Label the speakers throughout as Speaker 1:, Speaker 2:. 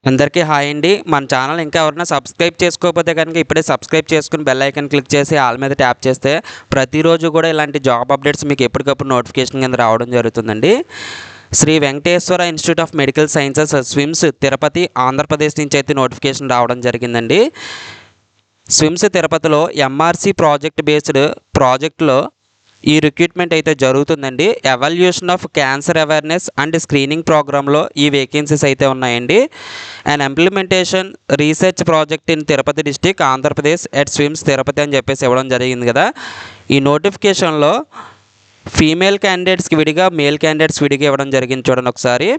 Speaker 1: అందరికీ హాయ్ అండి. మన ఛానల్ ఇంకా ఎవరైనా సబ్స్క్రైబ్ చేసుకోకపోతే కనుక ఇప్పుడే సబ్స్క్రైబ్ చేసుకుని బెల్ ఐకాన్ క్లిక్ చేసి ఆల్ మీద ట్యాప్ చేస్తే ప్రతిరోజు కూడా ఇలాంటి జాబ్ అప్డేట్స్ మీకు ఎప్పటికప్పుడు నోటిఫికేషన్ కింద రావడం జరుగుతుందండి. Sri Venkateswara institute of medical sciences SVIMS Tirupati Andhra Pradesh నుంచి అయితే నోటిఫికేషన్ రావడం జరిగిందండి. స్విమ్స్ తిరుపతిలో ఎంఆర్సి ప్రాజెక్ట్ బేస్డ్ ప్రాజెక్టులో ఈ రిక్రూట్మెంట్ అయితే జరుగుతుందండి. Evaluation of cancer awareness and screening ప్రోగ్రాంలో ఈ వేకెన్సీస్ అయితే ఉన్నాయండి. And implementation research project in Tirupati district Andhra Pradesh at SVIMS Tirupati అని చెప్పేసి ఇవ్వడం జరిగింది కదా. ఈ నోటిఫికేషన్లో ఫీమేల్ క్యాండిడేట్స్కి విడిగా మేల్ క్యాండిడేట్స్ విడిగా ఇవ్వడం జరిగింది. చూడండి ఒకసారి.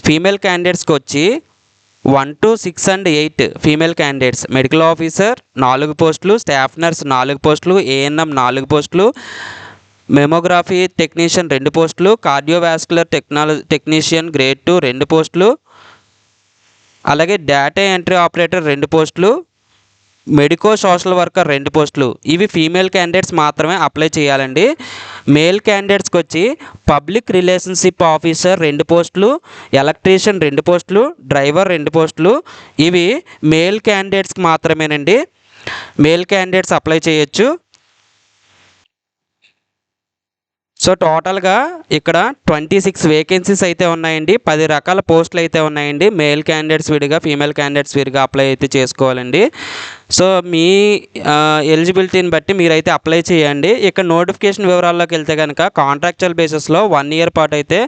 Speaker 1: ఫీమేల్ క్యాండిడేట్స్కి వచ్చి 1 to 6 and 8 female candidates medical officer 4 పోస్టులు, స్టాఫ్ నర్స్ 4 పోస్టులు, ఏఎన్ఎం 4 పోస్టులు, మెమోగ్రఫీ టెక్నీషియన్ 2 పోస్టులు, కార్డియోవాస్కులర్ టెక్నీషియన్ గ్రేడ్ 2 2 పోస్టులు, అలాగే డేటా ఎంట్రీ ఆపరేటర్ 2 పోస్టులు, మెడికో సోషల్ వర్కర్ 2 పోస్టులు. ఇవి ఫీమేల్ క్యాండిడేట్స్ మాత్రమే అప్లై చేయాలండి. మేల్ క్యాండిడేట్స్కి వచ్చి పబ్లిక్ రిలేషన్షిప్ ఆఫీసర్ 2 పోస్టులు, ఎలక్ట్రీషియన్ 2 పోస్టులు, డ్రైవర్ 2 పోస్టులు. ఇవి మేల్ క్యాండిడేట్స్కి మాత్రమేనండి. మేల్ క్యాండిడేట్స్ అప్లై చేయొచ్చు. సో టోటల్గా ఇక్కడ 26 వేకెన్సీస్ అయితే ఉన్నాయండి. 10 రకాల పోస్టులు అయితే ఉన్నాయండి. మేల్ క్యాండిడేట్స్ విడిగా, ఫీమేల్ క్యాండిడేట్స్ విడిగా అప్లై అయితే చేసుకోవాలండి. సో మీ ఎలిజిబిలిటీని బట్టి మీరైతే అప్లై చేయండి. ఇక్కడ నోటిఫికేషన్ వివరాల్లోకి వెళ్తే కనుక కాంట్రాక్చువల్ బేసిస్లో 1 year పాటు అయితే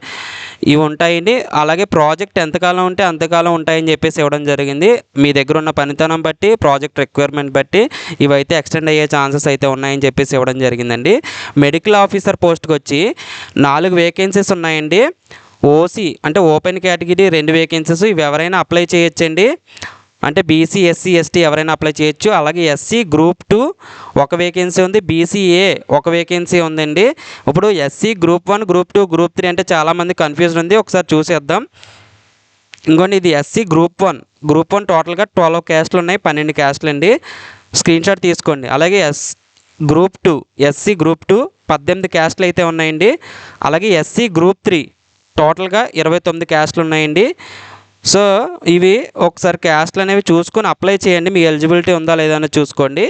Speaker 1: ఇవి ఉంటాయండి. అలాగే ప్రాజెక్ట్ ఎంతకాలం ఉంటే అంతకాలం ఉంటాయని చెప్పేసి ఇవ్వడం జరిగింది. మీ దగ్గర ఉన్న పనితనం బట్టి, ప్రాజెక్ట్ రిక్వైర్మెంట్ బట్టి ఇవైతే ఎక్స్టెండ్ అయ్యే ఛాన్సెస్ అయితే ఉన్నాయని చెప్పేసి ఇవ్వడం జరిగిందండి. మెడికల్ ఆఫీసర్ పోస్ట్కి వచ్చి 4 వేకెన్సీస్ ఉన్నాయండి. ఓసీ అంటే ఓపెన్ కేటగిరీ 2 వేకెన్సీస్. ఇవి ఎవరైనా అప్లై చేయొచ్చండి. అంటే బీసీ, ఎస్సీ, ఎస్టీ ఎవరైనా అప్లై చేయొచ్చు. అలాగే ఎస్సీ గ్రూప్ 2 1 వేకెన్సీ ఉంది. బీసీఏ 1 వేకెన్సీ ఉందండి. ఇప్పుడు ఎస్సీ గ్రూప్ 1, గ్రూప్ 2, గ్రూప్ 3 అంటే చాలామంది కన్ఫ్యూజన్ ఉంది. ఒకసారి చూసేద్దాం. ఇంకోండి ఇది ఎస్సీ గ్రూప్ 1 టోటల్గా 12 క్యాస్ట్లు ఉన్నాయి. 12 క్యాస్ట్లు అండి. స్క్రీన్ షాట్ తీసుకోండి. అలాగే గ్రూప్ 2 ఎస్సీ గ్రూప్ 2 18 క్యాస్ట్లు అయితే ఉన్నాయండి. అలాగే ఎస్సీ గ్రూప్ 3 టోటల్గా 29 క్యాస్ట్లు ఉన్నాయండి. సో ఇవి ఒకసారి క్యాస్ట్లు అనేవి చూసుకొని అప్లై చేయండి. మీ ఎలిజిబిలిటీ ఉందా లేదా అని చూసుకోండి.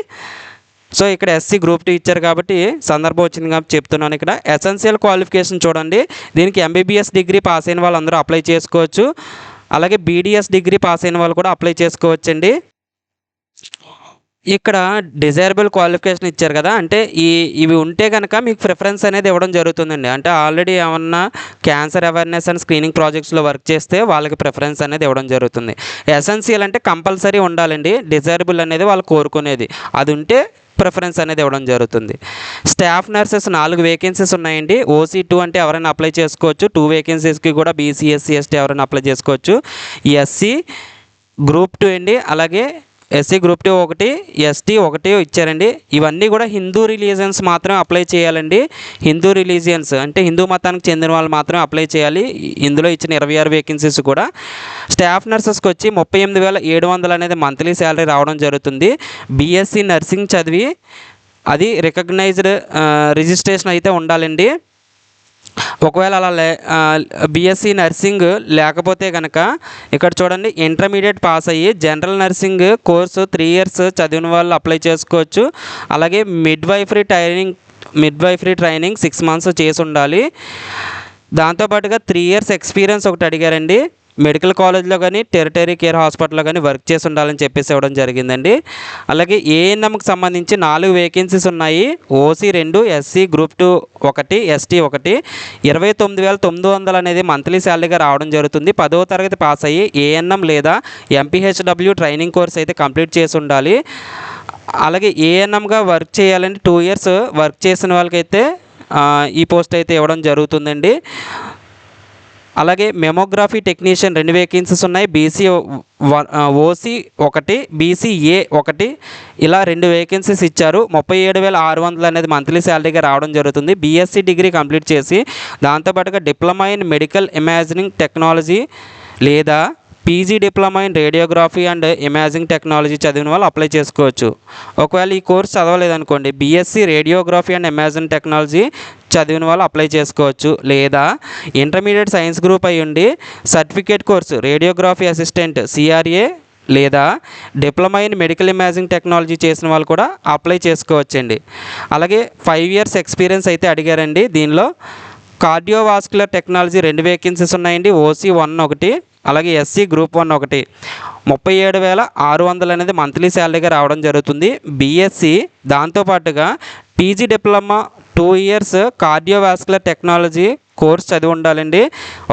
Speaker 1: సో ఇక్కడ ఎస్సీ గ్రూప్ 2 ఇచ్చారు కాబట్టి సందర్భం వచ్చింది కాబట్టి చెప్తున్నాను. ఇక్కడ ఎసెన్షియల్ క్వాలిఫికేషన్ చూడండి. దీనికి ఎంబీబీఎస్ డిగ్రీ పాస్ అయిన వాళ్ళందరూ అప్లై చేసుకోవచ్చు. అలాగే బీడీఎస్ డిగ్రీ పాస్ అయిన వాళ్ళు కూడా అప్లై చేసుకోవచ్చండి. ఇక్కడ డిజైరబుల్ క్వాలిఫికేషన్ ఇచ్చారు కదా, అంటే ఇవి ఉంటే కనుక మీకు ప్రిఫరెన్స్ అనేది ఇవ్వడం జరుగుతుందండి. అంటే ఆల్రెడీ ఏమన్నా క్యాన్సర్ అవేర్నెస్ అండ్ స్క్రీనింగ్ ప్రాజెక్ట్స్లో వర్క్ చేస్తే వాళ్ళకి ప్రిఫరెన్స్ అనేది ఇవ్వడం జరుగుతుంది. ఎసెన్షియల్ అంటే కంపల్సరీ ఉండాలండి. డిజైరబుల్ అనేది వాళ్ళు కోరుకునేది, అది ఉంటే ప్రిఫరెన్స్ అనేది ఇవ్వడం జరుగుతుంది. స్టాఫ్ నర్సెస్ 4 వేకెన్సీస్ ఉన్నాయండి. ఓసీ 2 అంటే ఎవరైనా అప్లై చేసుకోవచ్చు. 2 వేకెన్సీస్కి కూడా బీసీ, ఎస్సీ, ఎస్టీ ఎవరైనా అప్లై చేసుకోవచ్చు. ఎస్సీ గ్రూప్ 2 అండి. అలాగే ఎస్సీ గ్రూప్ 2 1, ఎస్టీ 1 ఇచ్చారండి. ఇవన్నీ కూడా హిందూ రిలీజియన్స్ మాత్రమే అప్లై చేయాలండి. హిందూ రిలీజియన్స్ అంటే హిందూ మతానికి చెందిన వాళ్ళు మాత్రమే అప్లై చేయాలి. ఇందులో ఇచ్చిన 26 వేకెన్సీస్ కూడా. స్టాఫ్ నర్సెస్కి వచ్చి 38,700 అనేది మంత్లీ శాలరీ రావడం జరుగుతుంది. బీఎస్సీ నర్సింగ్ చదివి అది రికగ్నైజ్డ్ రిజిస్ట్రేషన్ అయితే ఉండాలండి. ఒకవేళ అలా బీఎస్సీ నర్సింగ్ లేకపోతే కనుక ఇక్కడ చూడండి, ఇంటర్మీడియట్ పాస్ అయ్యి జనరల్ నర్సింగ్ కోర్సు 3 years చదివిన వాళ్ళు అప్లై చేసుకోవచ్చు. అలాగే మిడ్వైఫరీ ట్రైనింగ్ 6 months చేసి ఉండాలి. దాంతోపాటుగా 3 years ఎక్స్పీరియన్స్ ఒకటి అడిగారండి. మెడికల్ కాలేజ్లో కానీ టెరిటరీ కేర్ హాస్పిటల్లో కానీ వర్క్ చేసి ఉండాలని చెప్పేసి ఇవ్వడం జరిగిందండి. అలాగే ఏఎన్ఎంకి సంబంధించి 4 వేకెన్సీస్ ఉన్నాయి. OC 2, SC group 2 1, ST 1. 29,900 అనేది మంత్లీ శాలరీగా రావడం జరుగుతుంది. 10వ తరగతి పాస్ అయ్యి ఏఎన్ఎం లేదా ఎంపీహెచ్డబ్ల్యూ ట్రైనింగ్ కోర్స్ అయితే కంప్లీట్ చేసి ఉండాలి. అలాగే ఏఎన్ఎంగా వర్క్ చేయాలంటే 2 years వర్క్ చేసిన వాళ్ళకైతే ఈ పోస్ట్ అయితే ఇవ్వడం జరుగుతుందండి. అలాగే మెమోగ్రఫీ టెక్నీషియన్ 2 వేకెన్సీస్ ఉన్నాయి. ఓసీ 1, బీసీఏ 1 ఇలా 2 వేకెన్సీస్ ఇచ్చారు. 37,600 అనేది మంత్లీ శాలరీగా రావడం జరుగుతుంది. బీఎస్సీ డిగ్రీ కంప్లీట్ చేసి దాంతోపాటుగా diploma in medical imaging technology లేదా PG diploma in radiography and imaging technology చదివిన వాళ్ళు అప్లై చేసుకోవచ్చు. ఒకవేళ ఈ కోర్స్ చదవలేదనుకోండి, BSc radiography and imaging technology చదివిన వాళ్ళు అప్లై చేసుకోవచ్చు. లేదా ఇంటర్మీడియట్ సైన్స్ గ్రూప్ అయి ఉండి certificate course radiography assistant CRA లేదా diploma in medical imaging technology చేసిన వాళ్ళు కూడా అప్లై చేసుకోవచ్చండి. అలాగే 5 years ఎక్స్పీరియన్స్ అయితే అడిగారండి. దీనిలో కార్డియోవాస్కులర్ టెక్నాలజీ 2 వేకెన్సీస్ ఉన్నాయండి. ఓసీ 1 ఒకటి, అలాగే ఎస్సీ గ్రూప్ 1 ఒకటి. 37,600 అనేది మంత్లీ శాలరీగా రావడం జరుగుతుంది. బీఎస్సీ దాంతోపాటుగా PG diploma 2 years cardiovascular technology course చదివి ఉండాలండి.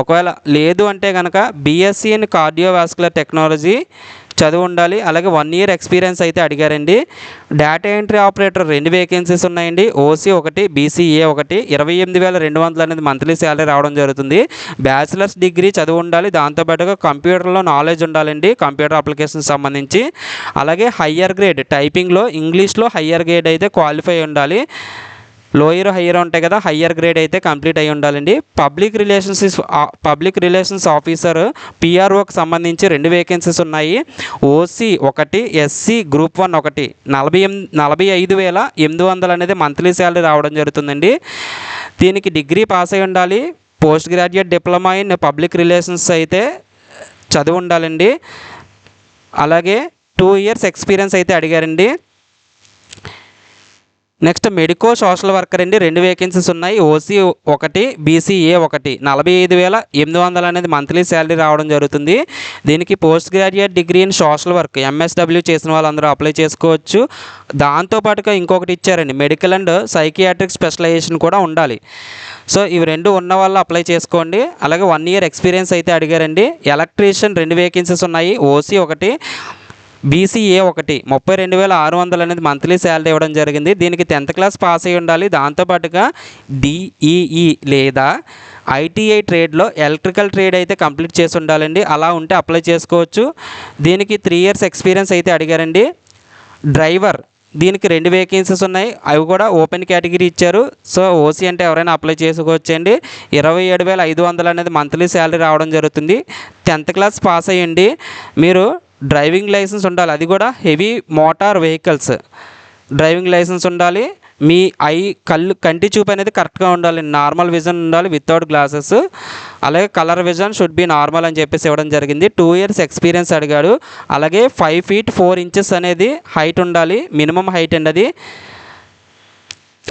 Speaker 1: ఒకవేళ లేదు అంటే కనుక బీఎస్సీ ఇన్ కార్డియోవాస్కులర్ టెక్నాలజీ చదివి ఉండాలి. అలాగే 1 year ఎక్స్పీరియన్స్ అయితే అడిగారండి. డేటా ఎంట్రీ ఆపరేటర్ 2 వేకెన్సీస్ ఉన్నాయండి. OC 1, BCA 1. 28,200 అనేది మంత్లీ శాలరీ రావడం జరుగుతుంది. బ్యాచిలర్స్ డిగ్రీ చదివి ఉండాలి. దాంతోపాటుగా కంప్యూటర్లో నాలెడ్జ్ ఉండాలండి, కంప్యూటర్ అప్లికేషన్ సంబంధించి. అలాగే హయ్యర్ గ్రేడ్ టైపింగ్లో ఇంగ్లీష్లో హయ్యర్ గ్రేడ్ అయితే క్వాలిఫై ఉండాలి. లోయర్ హయ్యర్ ఉంటాయి కదా, హయ్యర్ గ్రేడ్ అయితే కంప్లీట్ అయి ఉండాలండి. పబ్లిక్ రిలేషన్స్ ఆఫీసర్ పిఆర్ఓకి సంబంధించి 2 వేకెన్సీస్ ఉన్నాయి. OC 1, SC group 1 1. 45,800 అనేది మంత్లీ శాలరీ రావడం జరుగుతుందండి. దీనికి డిగ్రీ పాస్ అయి ఉండాలి. Post graduate diploma in public relations అయితే చదివి ఉండాలండి. అలాగే 2 years ఎక్స్పీరియన్స్ అయితే అడిగారండి. నెక్స్ట్ మెడికో సోషల్ వర్కర్ అండి, 2 వేకెన్సీస్ ఉన్నాయి. OC 1, BCA 1. 45,800 అనేది మంత్లీ శాలరీ రావడం జరుగుతుంది. దీనికి post graduate degree in social work MSW చేసిన వాళ్ళందరూ అప్లై చేసుకోవచ్చు. దాంతోపాటుగా ఇంకొకటి ఇచ్చారండి, మెడికల్ అండ్ సైకియాట్రిక్ స్పెషలైజేషన్ కూడా ఉండాలి. సో ఇవి 2 ఉన్న వాళ్ళు అప్లై చేసుకోండి. అలాగే 1 year ఎక్స్పీరియన్స్ అయితే అడిగారండి. ఎలక్ట్రీషియన్ 2 వేకెన్సీస్ ఉన్నాయి. OC 1, BCA 1. 32,600 అనేది మంత్లీ శాలరీ ఇవ్వడం జరిగింది. దీనికి 10th క్లాస్ పాస్ అయి ఉండాలి. దాంతోపాటుగా డిఈఈ లేదా ఐటీఐ ట్రేడ్లో ఎలక్ట్రికల్ ట్రేడ్ అయితే కంప్లీట్ చేసి ఉండాలండి. అలా ఉంటే అప్లై చేసుకోవచ్చు. దీనికి 3 years ఎక్స్పీరియన్స్ అయితే అడిగారండి. డ్రైవర్ దీనికి 2 వేకెన్సీస్ ఉన్నాయి. అవి కూడా ఓపెన్ కేటగిరీ ఇచ్చారు. సో ఓసీ అంటే ఎవరైనా అప్లై చేసుకోవచ్చండి. 27,500 అనేది మంత్లీ శాలరీ రావడం జరుగుతుంది. 10th క్లాస్ పాస్ అయ్యండి. మీరు డ్రైవింగ్ లైసెన్స్ ఉండాలి, అది కూడా heavy motor vehicles driving licence ఉండాలి. మీ కంటి చూపు అనేది కరెక్ట్గా ఉండాలి. నార్మల్ విజన్ ఉండాలి వితౌట్ గ్లాసెస్. అలాగే colour vision should be normal అని చెప్పేసి ఇవ్వడం జరిగింది. 2 years ఎక్స్పీరియన్స్ అడిగాడు. అలాగే 5 feet 4 inches అనేది హైట్ ఉండాలి, మినిమం హైట్ అండి అది.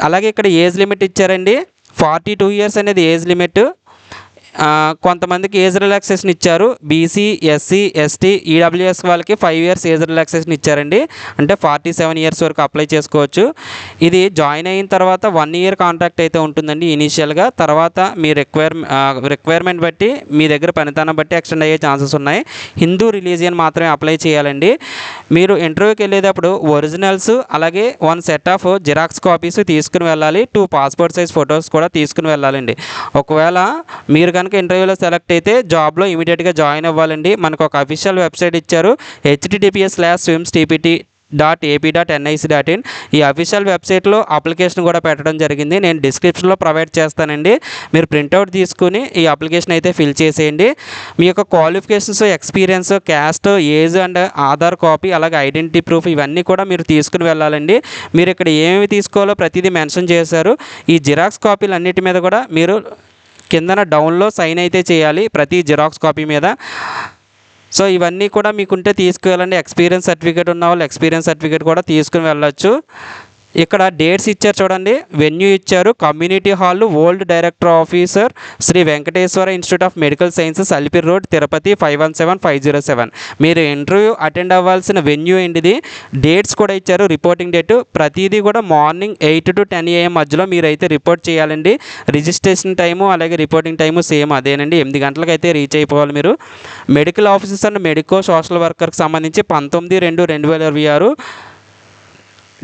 Speaker 1: అలాగే ఇక్కడ ఏజ్ లిమిట్ ఇచ్చారండి. 42 years అనేది ఏజ్ లిమిట్. కొంతమందికి ఏజ్ రిలాక్సేషన్ ఇచ్చారు. బీసీ, ఎస్సీ, ఎస్టీ, ఈడబ్ల్యూఎస్ వాళ్ళకి 5 years ఏజ్ రిలాక్సేషన్ ఇచ్చారండి. అంటే 47 years వరకు అప్లై చేసుకోవచ్చు. ఇది జాయిన్ అయిన తర్వాత 1 year కాంట్రాక్ట్ అయితే ఉంటుందండి ఇనీషియల్గా. తర్వాత మీ రిక్వైర్మెంట్ బట్టి మీ దగ్గర పనితనం బట్టి ఎక్స్టెండ్ అయ్యే ఛాన్సెస్ ఉన్నాయి. హిందూ రిలీజియన్ మాత్రమే అప్లై చేయాలండి. మీరు ఇంటర్వ్యూకి వెళ్ళేటప్పుడు ఒరిజినల్స్ అలాగే 1 set ఆఫ్ జిరాక్స్ కాపీస్ తీసుకుని వెళ్ళాలి. 2 passport size ఫొటోస్ కూడా తీసుకుని వెళ్ళాలండి. ఒకవేళ మీరు కనుక ఇంటర్వ్యూలో సెలెక్ట్ అయితే జాబ్లో ఇమీడియట్గా జాయిన్ అవ్వాలండి. మనకు ఒక అఫీషియల్ వెబ్సైట్ ఇచ్చారు, https://swims.ap.nic.in. ఈ అఫీషియల్ వెబ్సైట్లో అప్లికేషన్ కూడా పెట్టడం జరిగింది. నేను డిస్క్రిప్షన్లో ప్రొవైడ్ చేస్తానండి. మీరు ప్రింట్అవుట్ తీసుకుని ఈ అప్లికేషన్ అయితే ఫిల్ చేసేయండి. మీ యొక్క qualifications, experience, caste, age and Aadhaar copy, అలాగే ఐడెంటిటీ ప్రూఫ్ ఇవన్నీ కూడా మీరు తీసుకుని వెళ్ళాలండి. మీరు ఇక్కడ ఏమేమి తీసుకోవాలో ప్రతిదీ మెన్షన్ చేశారు. ఈ జిరాక్స్ కాపీలు అన్నిటి మీద కూడా మీరు కిందన డౌన్లో సైన్ అయితే చేయాలి ప్రతి జిరాక్స్ కాపీ మీద. సో ఇవన్నీ కూడా మీకుంటే తీసుకువెళ్ళండి. ఎక్స్పీరియన్స్ సర్టిఫికేట్ ఉన్న వాళ్ళు ఎక్స్పీరియన్స్ సర్టిఫికేట్ కూడా తీసుకుని వెళ్ళొచ్చు. ఇక్కడ డేట్స్ ఇచ్చారు చూడండి, వెన్యూ ఇచ్చారు. Community hall, old director officer, Shri Venkateswara institute of medical sciences, Alipiri road, Tirupati 517507. మీరు ఇంటర్వ్యూ అటెండ్ అవ్వాల్సిన వెన్యూ ఏంటిది, డేట్స్ కూడా ఇచ్చారు, రిపోర్టింగ్ డేట్. ప్రతిదీ కూడా మార్నింగ్ 8 to 10 AM మధ్యలో మీరైతే రిపోర్ట్ చేయాలండి. రిజిస్ట్రేషన్ టైము అలాగే రిపోర్టింగ్ టైము సేమ్ అదేనండి. 8 గంటలకు అయితే రీచ్ అయిపోవాలి మీరు. Medical officers and medico social వర్కర్కి సంబంధించి 19/2/2026.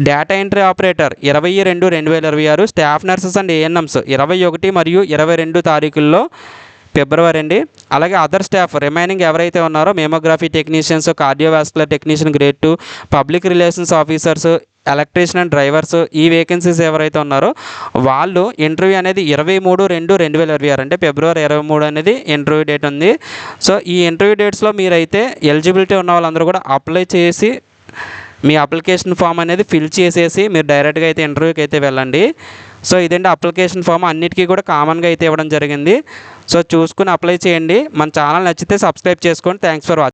Speaker 1: Data entry operator 20/2/2026. Staff nurses and ANMs 21 మరియు 22 తారీఖుల్లో ఫిబ్రవరి అండి. అలాగే అదర్ స్టాఫ్ రిమైనింగ్ ఎవరైతే ఉన్నారో mammography technicians, cardiovascular technician grade 2, public relations officers, electrician and drivers, ఈ వేకెన్సీస్ ఎవరైతే ఉన్నారో వాళ్ళు ఇంటర్వ్యూ అనేది 23/2/2026 అంటే ఫిబ్రవరి 23 అనేది ఇంటర్వ్యూ డేట్ ఉంది. సో ఈ ఇంటర్వ్యూ డేట్స్లో మీరైతే ఎలిజిబిలిటీ ఉన్న వాళ్ళందరూ కూడా అప్లై చేసి మీ అప్లికేషన్ ఫామ్ అనేది ఫిల్ చేసేసి మీరు డైరెక్ట్గా అయితే ఇంటర్వ్యూకి అయితే వెళ్ళండి. సో ఇదండి అప్లికేషన్ ఫామ్, అన్నిటికీ కూడా కామన్గా అయితే ఇవ్వడం జరిగింది. సో చూసుకుని అప్లై చేయండి. మన ఛానల్ నచ్చితే సబ్స్క్రైబ్ చేసుకోండి. Thanks for watching.